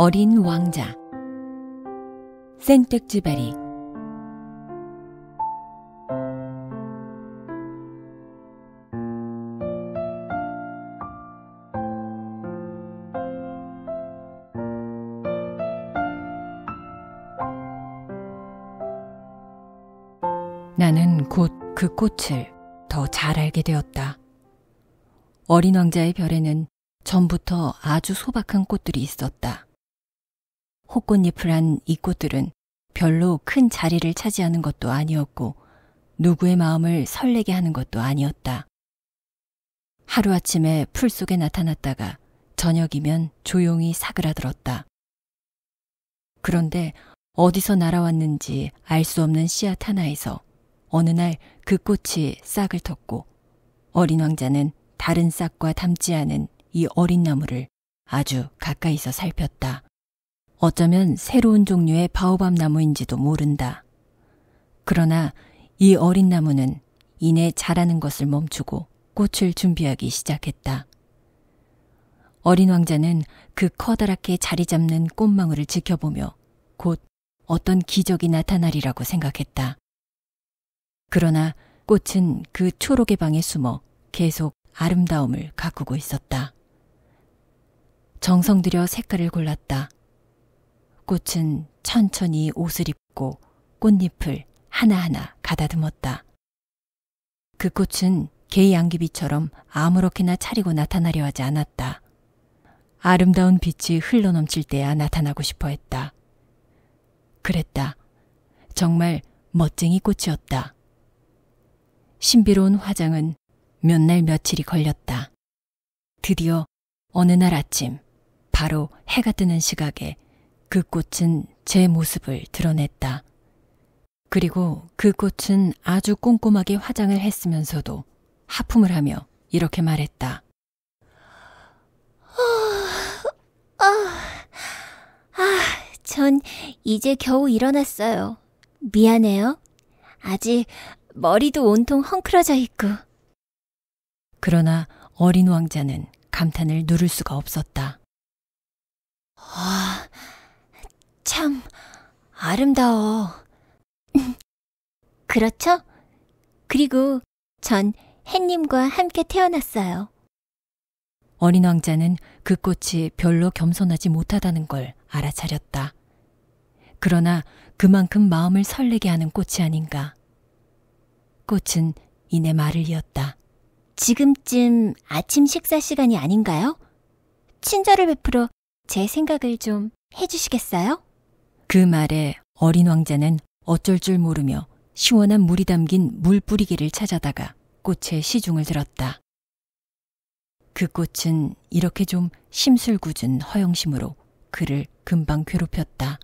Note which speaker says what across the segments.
Speaker 1: 어린 왕자. 생텍쥐베리. 나는 곧 그 꽃을 더 잘 알게 되었다. 어린 왕자의 별에는 전부터 아주 소박한 꽃들이 있었다. 호꽃잎을 한 이 꽃들은 별로 큰 자리를 차지하는 것도 아니었고 누구의 마음을 설레게 하는 것도 아니었다. 하루아침에 풀 속에 나타났다가 저녁이면 조용히 사그라들었다. 그런데 어디서 날아왔는지 알 수 없는 씨앗 하나에서 어느 날 그 꽃이 싹을 텄고 어린 왕자는 다른 싹과 닮지 않은 이 어린 나무를 아주 가까이서 살폈다. 어쩌면 새로운 종류의 바오밥 나무인지도 모른다. 그러나 이 어린 나무는 이내 자라는 것을 멈추고 꽃을 준비하기 시작했다. 어린 왕자는 그 커다랗게 자리 잡는 꽃망울을 지켜보며 곧 어떤 기적이 나타나리라고 생각했다. 그러나 꽃은 그 초록의 방에 숨어 계속 아름다움을 가꾸고 있었다. 정성 들여 색깔을 골랐다. 꽃은 천천히 옷을 입고 꽃잎을 하나하나 가다듬었다. 그 꽃은 개의 양귀비처럼 아무렇게나 차리고 나타나려 하지 않았다. 아름다운 빛이 흘러넘칠 때야 나타나고 싶어 했다. 그랬다. 정말 멋쟁이 꽃이었다. 신비로운 화장은 몇 날 며칠이 걸렸다. 드디어 어느 날 아침, 바로 해가 뜨는 시각에 그 꽃은 제 모습을 드러냈다. 그리고 그 꽃은 아주 꼼꼼하게 화장을 했으면서도 하품을 하며 이렇게 말했다.
Speaker 2: 전 이제 겨우 일어났어요. 미안해요. 아직 머리도 온통 헝클어져 있고.
Speaker 1: 그러나 어린 왕자는 감탄을 누를 수가 없었다.
Speaker 2: 참 아름다워. 그렇죠? 그리고 전 햇님과 함께 태어났어요.
Speaker 1: 어린 왕자는 그 꽃이 별로 겸손하지 못하다는 걸 알아차렸다. 그러나 그만큼 마음을 설레게 하는 꽃이 아닌가. 꽃은 이내 말을 이었다.
Speaker 2: 지금쯤 아침 식사 시간이 아닌가요? 친절을 베풀어 제 생각을 좀 해주시겠어요?
Speaker 1: 그 말에 어린 왕자는 어쩔 줄 모르며 시원한 물이 담긴 물 뿌리개를 찾아다가 꽃에 시중을 들었다. 그 꽃은 이렇게 좀 심술궂은 허영심으로 그를 금방 괴롭혔다.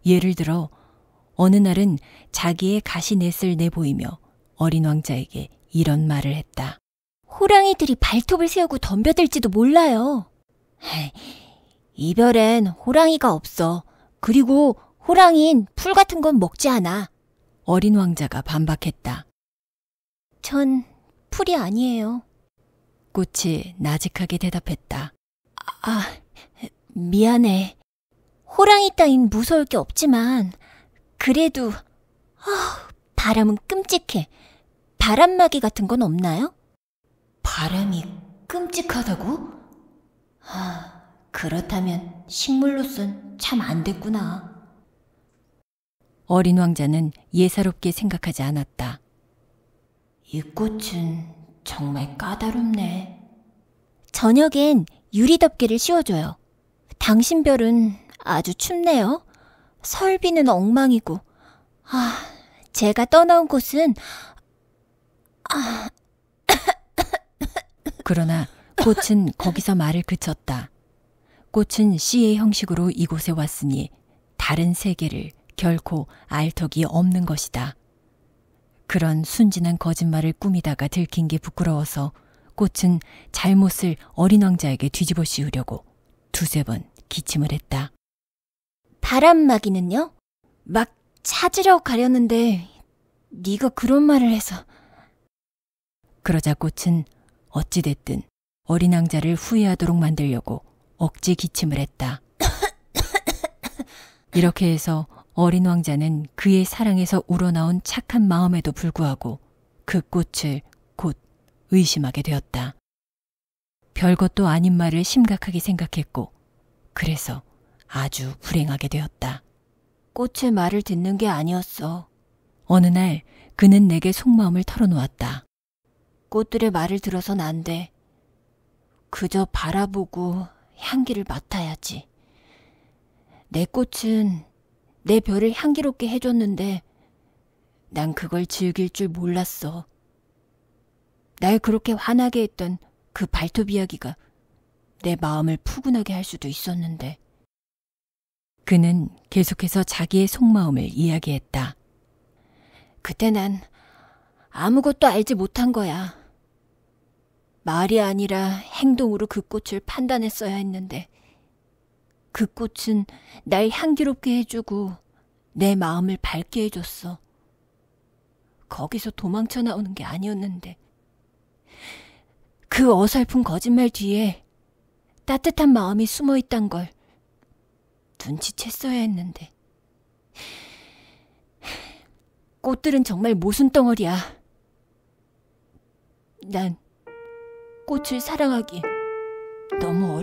Speaker 1: 예를 들어 어느 날은 자기의 가시넷을 내보이며 어린 왕자에게 이런 말을 했다.
Speaker 2: 호랑이들이 발톱을 세우고 덤벼들지도 몰라요. 이별엔 호랑이가 없어. 그리고 호랑이는 풀 같은 건 먹지 않아.
Speaker 1: 어린 왕자가 반박했다.
Speaker 2: 전 풀이 아니에요.
Speaker 1: 꽃이 나직하게 대답했다.
Speaker 2: 미안해. 호랑이 따윈 무서울 게 없지만 그래도 바람은 끔찍해. 바람막이 같은 건 없나요? 바람이 끔찍하다고? 그렇다면 식물로선 참 안 됐구나.
Speaker 1: 어린 왕자는 예사롭게 생각하지 않았다.
Speaker 2: 이 꽃은 정말 까다롭네. 저녁엔 유리덮개를 씌워줘요. 당신 별은 아주 춥네요. 설비는 엉망이고. 제가 떠나온 곳은
Speaker 1: 그러나 꽃은 거기서 말을 그쳤다. 꽃은 씨의 형식으로 이곳에 왔으니 다른 세계를 결코 알 턱이 없는 것이다. 그런 순진한 거짓말을 꾸미다가 들킨 게 부끄러워서 꽃은 잘못을 어린 왕자에게 뒤집어 씌우려고 두세 번 기침을 했다.
Speaker 2: 바람막이는요? 막 찾으려고 가렸는데 네가 그런 말을 해서.
Speaker 1: 그러자 꽃은 어찌됐든 어린 왕자를 후회하도록 만들려고 억지 기침을 했다. 이렇게 해서 어린 왕자는 그의 사랑에서 우러나온 착한 마음에도 불구하고 그 꽃을 곧 의심하게 되었다. 별것도 아닌 말을 심각하게 생각했고 그래서 아주 불행하게 되었다.
Speaker 2: 꽃의 말을 듣는 게 아니었어.
Speaker 1: 어느 날 그는 내게 속마음을 털어놓았다.
Speaker 2: 꽃들의 말을 들어선 안 돼. 그저 바라보고 향기를 맡아야지. 내 꽃은 내 별을 향기롭게 해줬는데 난 그걸 즐길 줄 몰랐어. 날 그렇게 화나게 했던 그 발톱 이야기가 내 마음을 푸근하게 할 수도 있었는데.
Speaker 1: 그는 계속해서 자기의 속마음을 이야기했다.
Speaker 2: 그때 난 아무것도 알지 못한 거야. 말이 아니라 행동으로 그 꽃을 판단했어야 했는데 그 꽃은 날 향기롭게 해주고 내 마음을 밝게 해줬어. 거기서 도망쳐 나오는 게 아니었는데 그 어설픈 거짓말 뒤에 따뜻한 마음이 숨어 있단 걸 눈치챘어야 했는데. 꽃들은 정말 모순 덩어리야. 난 꽃을 사랑하기 너무